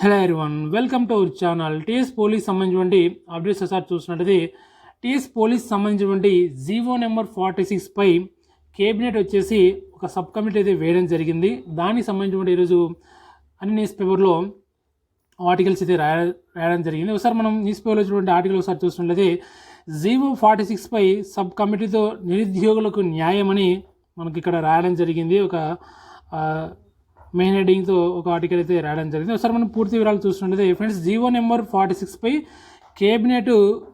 Hello everyone, welcome to our channel. TS police సంబంధించినటువంటి updates ఒకసారి చూసినట్టయితే టీఎస్ పోలీస్ సంబంధించినటువంటి జీవో నెంబర్ 46 పై కేబినెట్ వచ్చేసి ఒక సబ్ కమిటీ అయితే వేయడం జరిగింది. దానికి సంబంధించినటువంటి ఈరోజు అన్ని న్యూస్ పేపర్లో ఆర్టికల్స్ అయితే రాయడం జరిగింది. ఒకసారి మనం న్యూస్ పేపర్లో వచ్చినటువంటి ఆర్టికల్ ఒకసారి చూసినట్లయితే జీవో 46 పై సబ్ కమిటీతో నిరుద్యోగులకు న్యాయమని మనకి ఇక్కడ రాయడం జరిగింది. ఒక మెయిన్ హెడ్డింగ్తో ఒక ఆర్టికల్ అయితే రాయడం జరిగింది. ఒకసారి మనం పూర్తి వివరాలు చూసినట్లయితే ఫ్రెండ్స్, జీవో నెంబర్ 46 పై కేబినెట్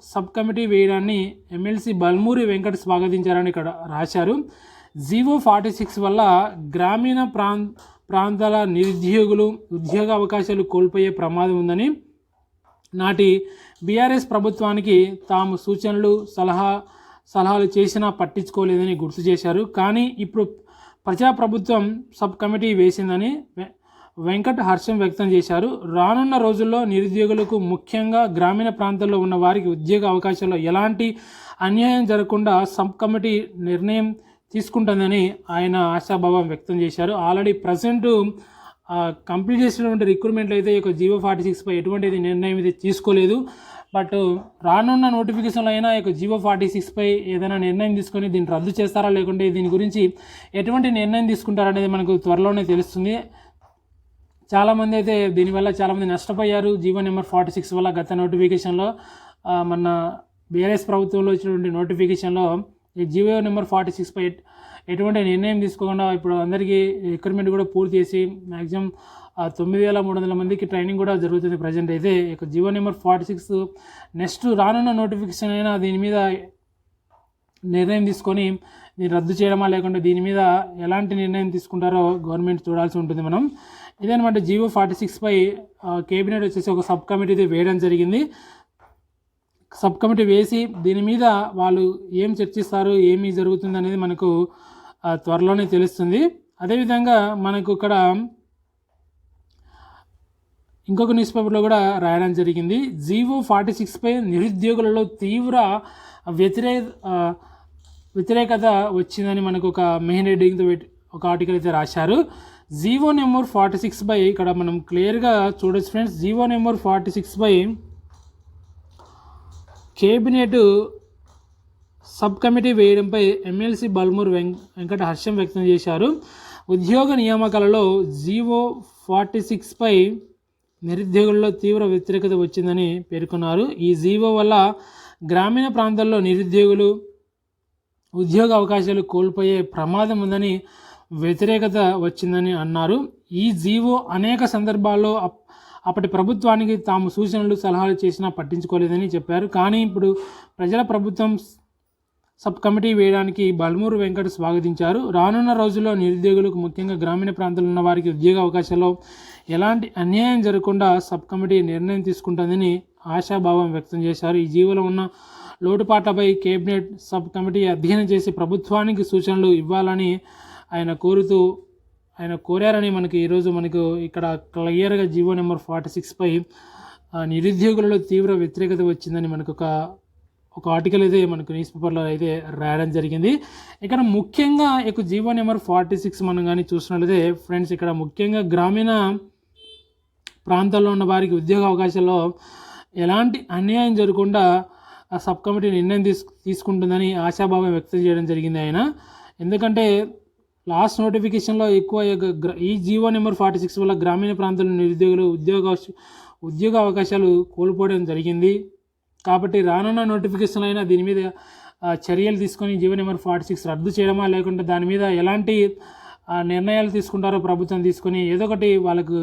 సబ్ కమిటీ వేయడాన్ని ఎమ్మెల్సీ బల్మూరి వెంకట్ స్వాగతించారని ఇక్కడ రాశారు. జీవో 46 వల్ల గ్రామీణ ప్రాంతాల నిరుద్యోగులు ఉద్యోగ అవకాశాలు కోల్పోయే ప్రమాదం ఉందని నాటి బీఆర్ఎస్ ప్రభుత్వానికి తాము సూచనలు సలహాలు చేసినా పట్టించుకోలేదని గుర్తు చేశారు. కానీ ఇప్పుడు ప్రజాప్రభుత్వం సబ్ కమిటీ వేసిందని వెంకట్ హర్షం వ్యక్తం చేశారు. రానున్న రోజుల్లో నిరుద్యోగులకు, ముఖ్యంగా గ్రామీణ ప్రాంతాల్లో ఉన్న వారికి ఉద్యోగ అవకాశాల్లో ఎలాంటి అన్యాయం జరగకుండా సబ్ కమిటీ నిర్ణయం తీసుకుంటుందని ఆయన ఆశాభావం వ్యక్తం చేశారు. ఆల్రెడీ ప్రజెంట్ కంప్లీట్ చేసినటువంటి రిక్రూట్మెంట్లు అయితే ఈ జీవో 46 పై ఎటువంటి నిర్ణయం అయితే తీసుకోలేదు. బట్ రానున్న నోటిఫికేషన్లో అయినా ఈ జీవో 46 పై ఏదైనా నిర్ణయం తీసుకొని దీన్ని రద్దు చేస్తారా, లేకుంటే దీని గురించి ఎటువంటి నిర్ణయం తీసుకుంటారనేది మనకు త్వరలోనే తెలుస్తుంది. చాలామంది అయితే దీనివల్ల చాలామంది నష్టపోయారు. జీవో నెంబర్ 46 వల్ల గత నోటిఫికేషన్లో మన బీఆర్ఎస్ ప్రభుత్వంలో వచ్చినటువంటి నోటిఫికేషన్లో ఈ జీవో నెంబర్ 46 పై ఎటువంటి నిర్ణయం తీసుకోకుండా ఇప్పుడు అందరికీ రిక్రూట్మెంట్ కూడా పూర్తి చేసి మ్యాక్సిమం 9,300 మందికి ట్రైనింగ్ కూడా జరుగుతుంది. ప్రజెంట్ అయితే ఇక జీవో నెంబర్ 46 నెక్స్ట్ రానున్న నోటిఫికేషన్ అయినా దీని మీద నిర్ణయం తీసుకొని దీన్ని రద్దు చేయడమా, లేకుంటే దీని మీద ఎలాంటి నిర్ణయం తీసుకుంటారో గవర్నమెంట్ చూడాల్సి ఉంటుంది. మనం ఇదేనమాట జీవో 46 పై కేబినెట్ వచ్చేసి ఒక సబ్ కమిటీ అయితే వేయడం జరిగింది. సబ్ కమిటీ వేసి దీని మీద వాళ్ళు ఏం చర్చిస్తారు, ఏమి జరుగుతుంది అనేది మనకు త్వరలోనే తెలుస్తుంది. అదేవిధంగా మనకు ఇక్కడ ఇంకొక న్యూస్ పేపర్లో కూడా రాయడం జరిగింది. జీవో 46 పై నిరుద్యోగులలో తీవ్ర వ్యతిరేకత వచ్చిందని మనకు ఒక మెయిన్ హెడ్డింగ్తో ఒక ఆర్టికల్ అయితే రాశారు. జీవో నెంబర్ 46 పై ఇక్కడ మనం క్లియర్గా చూడొచ్చు ఫ్రెండ్స్. జీవో నెంబర్ 46 పై కేబినెట్ సబ్ కమిటీ వేయడంపై ఎమ్మెల్సీ బల్మూర్ వెంకట హర్షం వ్యక్తం చేశారు. ఉద్యోగ నియామకాలలో జీవో 46 పై నిరుద్యోగుల్లో తీవ్ర వ్యతిరేకత వచ్చిందని పేర్కొన్నారు. ఈ జీవో వల్ల గ్రామీణ ప్రాంతాల్లో నిరుద్యోగులు ఉద్యోగ అవకాశాలు కోల్పోయే ప్రమాదం ఉందని వ్యతిరేకత వచ్చిందని అన్నారు. ఈ జీవో అనేక సందర్భాల్లో అప్పటి ప్రభుత్వానికి తాము సూచనలు సలహాలు చేసినా పట్టించుకోలేదని చెప్పారు. కానీ ఇప్పుడు ప్రజల ప్రభుత్వం సబ్ కమిటీ వేయడానికి బల్మూరు వెంకట్ స్వాగతించారు. రానున్న రోజుల్లో నిరుద్యోగులకు, ముఖ్యంగా గ్రామీణ ప్రాంతాల్లో ఉన్న వారికి ఉద్యోగ అవకాశాల్లో ఎలాంటి అన్యాయం జరగకుండా సబ్ కమిటీ నిర్ణయం తీసుకుంటుందని ఆశాభావం వ్యక్తం చేశారు. ఈ జీవోలో ఉన్న లోటుపాట్లపై కేబినెట్ సబ్ కమిటీ అధ్యయనం చేసి ప్రభుత్వానికి సూచనలు ఇవ్వాలని ఆయన కోరారని ఈరోజు మనకు ఇక్కడ క్లియర్గా జీవో నెంబర్ 46 పై నిరుద్యోగులలో తీవ్ర వ్యతిరేకత వచ్చిందని మనకు ఒక ఆర్టికల్ అయితే మనకు న్యూస్ పేపర్లో అయితే రాయడం జరిగింది. ఇక్కడ ముఖ్యంగా జీవో నెంబర్ 46 మనం కానీ చూసినట్లయితే ఫ్రెండ్స్, ఇక్కడ ముఖ్యంగా గ్రామీణ ప్రాంతాల్లో ఉన్న వారికి ఉద్యోగ అవకాశాల్లో ఎలాంటి అన్యాయం జరగకుండా సబ్ కమిటీ నిర్ణయం తీసుకుంటుందని ఆశాభావం వ్యక్తం చేయడం జరిగింది ఆయన. ఎందుకంటే లాస్ట్ నోటిఫికేషన్లో ఎక్కువ ఈ జీవో నెంబర్ 46 వల్ల గ్రామీణ ప్రాంతాల్లో నిరుద్యోగులు ఉద్యోగ అవకాశాలు కోల్పోవడం జరిగింది. కాబట్టి రానున్న నోటిఫికేషన్ అయినా దీని మీద చర్యలు తీసుకొని జీవో నెంబర్ 46 రద్దు చేయడమా, లేకుంటే దాని మీద ఎలాంటి నిర్ణయాలు తీసుకుంటారో ప్రభుత్వం తీసుకొని ఏదో ఒకటి వాళ్ళకు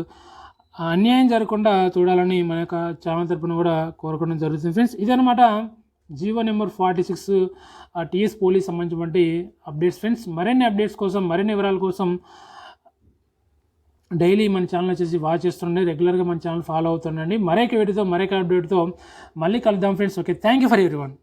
అన్యాయం జరగకుండా చూడాలని మన యొక్క ఛానల్ తరపున కూడా కోరుకోవడం జరుగుతుంది ఫ్రెండ్స్. ఇదనమాట జీవో నెంబర్ 46 టీఎస్ పోలీస్ సంబంధించినటువంటి అప్డేట్స్ ఫ్రెండ్స్. మరిన్ని అప్డేట్స్ కోసం, మరిన్ని వివరాల కోసం డైలీ మన ఛానల్ వచ్చేసి వాచ్ చేస్తుండండి. రెగ్యులర్గా మన ఛానల్ ఫాలో అవుతుండండి. మరొక వీడియోతో, మరొక అప్డేట్తో మళ్ళీ కలుద్దాం friends. Okay, thank you for everyone.